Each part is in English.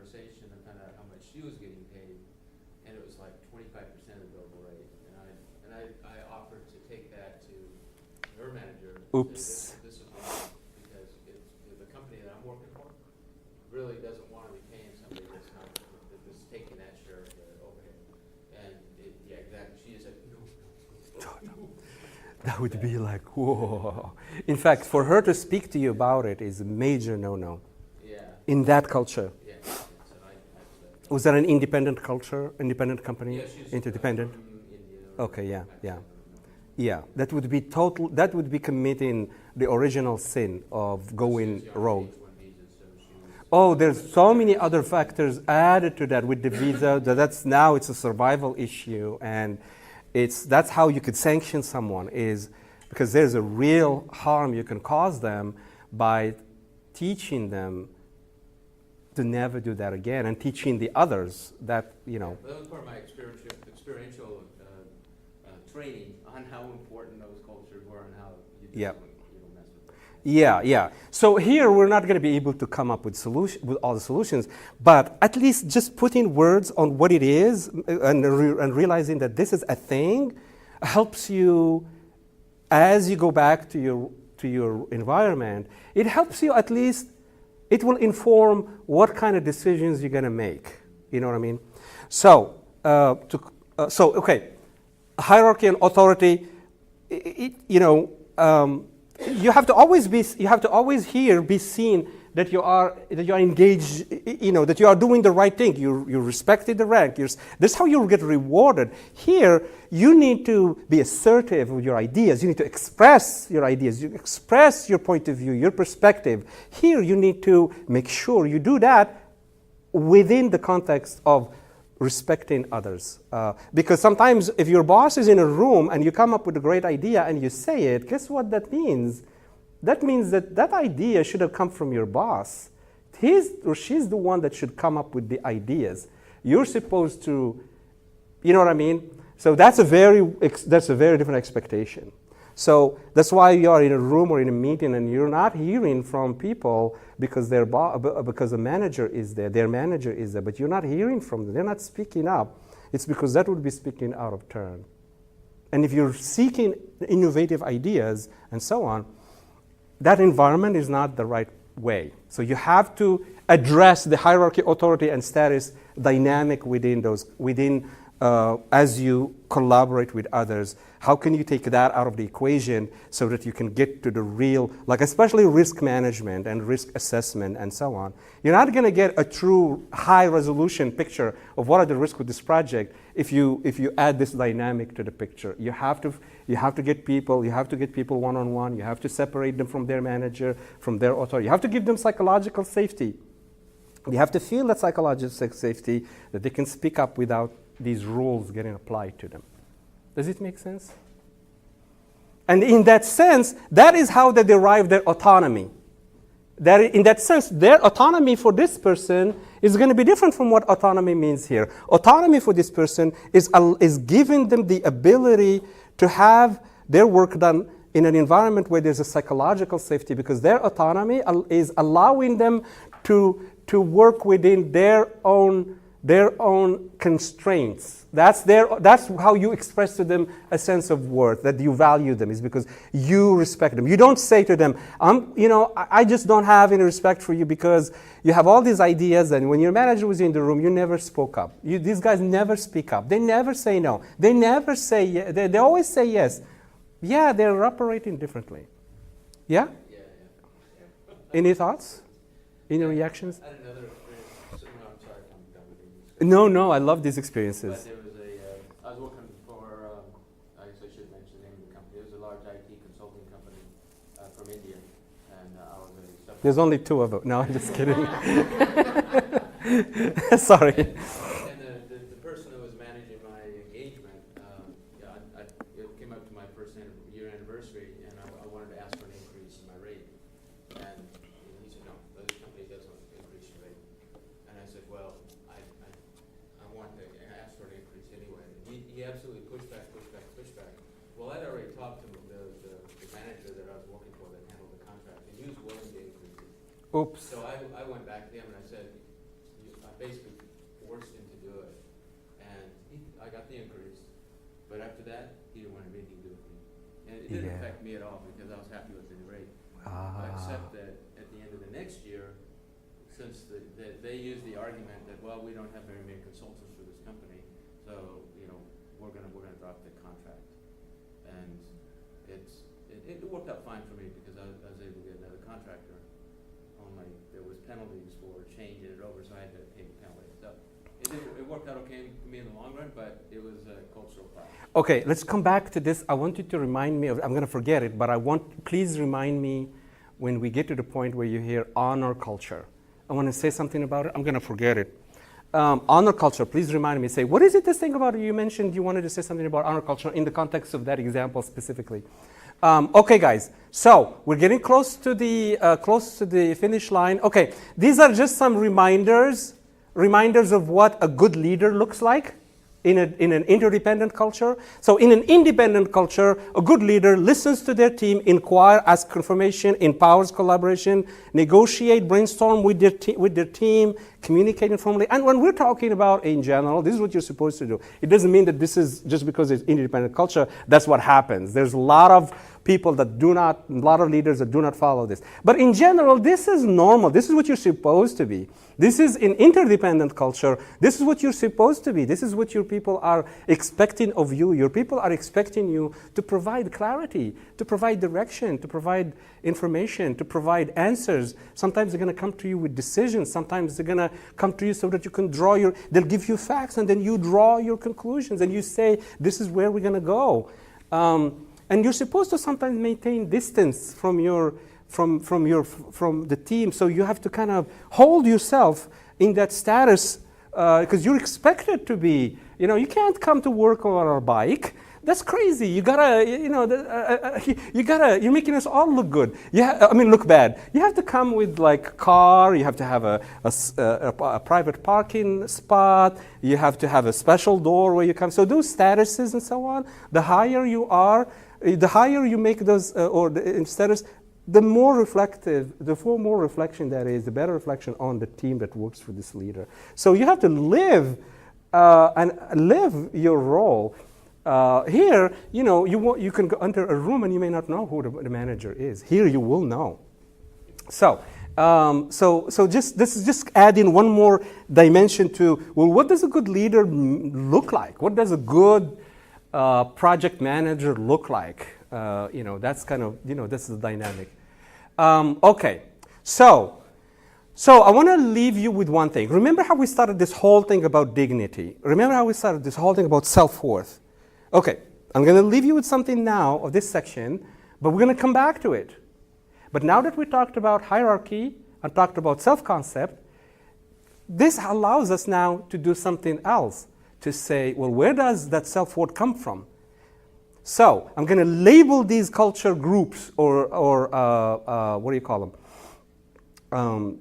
conversation and found out how much she was getting paid, and it was like 25% of the billable rate. And I offered to take that to her manager. Oops. This is wrong, because the company that I'm working for really doesn't want to be paying somebody that's taking that share of the overhead. And yeah, exactly. She just said, no. That would be like, whoa. In fact, for her to speak to you about it is a major no-no. Yeah. In that culture. Yeah. So I Was that an independent culture, independent company? yeah, she's Interdependent? from India. Okay, yeah. Yeah, that would be that would be committing the original sin of going rogue. Oh, there's so many other factors added to that with the visa. Now it's a survival issue, and that's how you could sanction someone, is because there's a real harm you can cause them by teaching them to never do that again, and teaching the others that, you know. That was part of my experiential training on how important those cultures were and how you don't mess with them. Yeah. So here we're not going to be able to come up with all the solutions, but at least just putting words on what it is and realizing that this is a thing helps you as you go back to your environment. It helps you at least. It will inform what kind of decisions you're going to make. You know what I mean? So, okay, hierarchy and authority. You have to always be seen that you are engaged. That you are doing the right thing. You respected the rank. That's how you get rewarded. Here, you need to be assertive with your ideas. You need to express your ideas. You express your point of view, your perspective. Here, you need to make sure you do that within the context of respecting others. Because sometimes if your boss is in a room and you come up with a great idea and you say it, guess what that means? That means that idea should have come from your boss. He's or she's the one that should come up with the ideas. You're supposed to, you know what I mean? So that's a very different expectation. So that's why you are in a room or in a meeting and you're not hearing from people because because the manager is there, their manager is there, but you're not hearing from them. They're not speaking up. It's because that would be speaking out of turn. And if you're seeking innovative ideas and so on, that environment is not the right way. So you have to address the hierarchy, authority, and status dynamic as you collaborate with others. How can you take that out of the equation so that you can get to the real, like especially risk management and risk assessment and so on. You're not going to get a true high resolution picture of what are the risks with this project if you add this dynamic to the picture. You have to get people one-on-one. You have to separate them from their manager, from their authority. You have to give them psychological safety. You have to feel that psychological safety that they can speak up without these rules getting applied to them. Does it make sense? And in that sense, that is how they derive their autonomy. In that sense, their autonomy for this person is going to be different from what autonomy means here. Autonomy for this person is giving them the ability to have their work done in an environment where there's a psychological safety, because their autonomy is allowing them to work within their own constraints. That's how you express to them a sense of worth, that you value them, is because you respect them. You don't say to them, I just don't have any respect for you because you have all these ideas, and when your manager was in the room, you never spoke up. These guys never speak up. They never say no. They never say yes. They always say yes. Yeah, they're operating differently. Yeah? Yeah. Any thoughts? Any reactions? I had another experience. No, I'm sorry if I'm done with these. No, I love these experiences. But there was I was working for, I guess I should mention the name of the company. It was a large IT consulting company from India. And I was a There's only two of them. No, I'm just kidding. Sorry. And the person who was managing my engagement, it came up to my first year anniversary, and I wanted to ask for an increase in my rate. And he said, no, this company doesn't increase your rate. And I said, well, I want to ask for an increase anyway. He absolutely pushed back. Well, I'd already talked to the manager that I was working for that handled the contract, and he was willing to increase it. Oops. So I went back to him and I said, basically forced him to do it. And I got the increase, but after that, he didn't want anything to do with me. And it didn't Yeah. affect me at all because I was happy with the rate. Ah. Except that at the end of the next year, since they used the argument that, well, we don't have very many consultants for this company, so, we're gonna drop the contract. And it worked out fine for me because I was able to get another contractor. Only there was penalties for changing it over, so I had to pay the penalty. So it worked out okay for me in the long run, but it was a cultural clash. Okay, let's come back to this. I want you to remind me of, I'm going to forget it, but please remind me when we get to the point where you hear honor culture. I want to say something about it. I'm going to forget it. Honor culture, please remind me. Say, what is it this thing about it? You mentioned you wanted to say something about honor culture in the context of that example specifically. Okay, guys. So we're getting close to the finish line. Okay, these are just some reminders of what a good leader looks like in an interdependent culture. So in an independent culture, a good leader listens to their team, inquire, ask confirmation, empowers collaboration, negotiate, brainstorm with their team, communicate informally. And when we're talking about in general, this is what you're supposed to do. It doesn't mean that this is just because it's independent culture, that's what happens. There's a lot of people a lot of leaders that do not follow this. But in general, this is normal. This is what you're supposed to be. This is in interdependent culture. This is what you're supposed to be. This is what your people are expecting of you. Your people are expecting you to provide clarity, to provide direction, to provide information, to provide answers. Sometimes they're going to come to you with decisions. Sometimes they're going to come to you so that you can they'll give you facts and then you draw your conclusions and you say, this is where we're going to go. And you're supposed to sometimes maintain distance from the team. So you have to kind of hold yourself in that status because you're expected to be. You can't come to work on a bike. That's crazy. You gotta, you're making us all look good. Look bad. You have to come with like a car. You have to have a private parking spot. You have to have a special door where you come. So those statuses and so on, the higher you are, the higher you make those status, the more reflective, the more reflection that is, the better reflection on the team that works for this leader. So you have to live your role. Here, you can go enter a room and you may not know who the manager is. Here, you will know. So just add in one more dimension to, well, what does a good leader look like? What does a good project manager look like? That's kind of, this is the dynamic. Okay, so I want to leave you with one thing. Remember how we started this whole thing about dignity? Remember how we started this whole thing about self-worth? Okay, I'm going to leave you with something now of this section, but we're going to come back to it. But now that we talked about hierarchy and talked about self-concept, this allows us now to do something else, to say, well, where does that self-worth come from? So I'm going to label these culture groups, or what do you call them?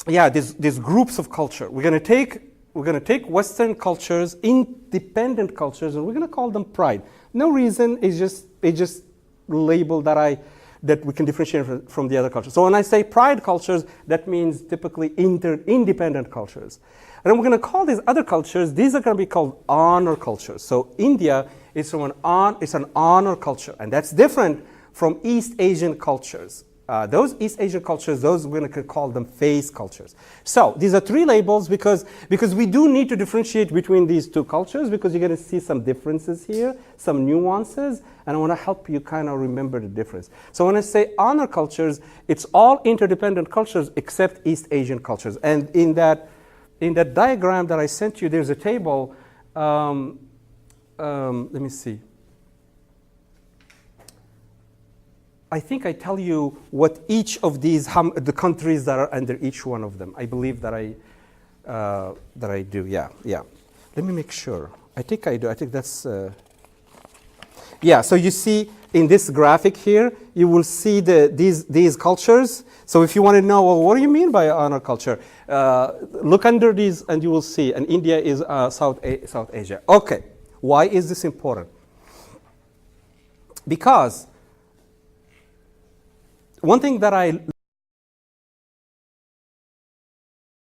These groups of culture. We're going to take Western cultures, independent cultures, and we're going to call them pride. No reason. It's just label that we can differentiate from the other cultures. So when I say pride cultures, that means typically independent cultures. And we're going to call these other cultures, these are going to be called honor cultures. So India is an honor culture, and that's different from East Asian cultures. Those East Asian cultures, those we're going to call them face cultures. So these are three labels because we do need to differentiate between these two cultures because you're going to see some differences here, some nuances, and I want to help you kind of remember the difference. So when I say honor cultures, it's all interdependent cultures except East Asian cultures. And in that diagram that I sent you, there's a table. Let me see. I think I tell you what each of these, the countries that are under each one of them. I believe that I do. Yeah. Let me make sure. I think I do. I think that's. So you see in this graphic here, you will see these cultures. So if you want to know, well, what do you mean by honor culture? Look under these, and you will see. And India is South Asia. Okay. Why is this important? Because one thing that I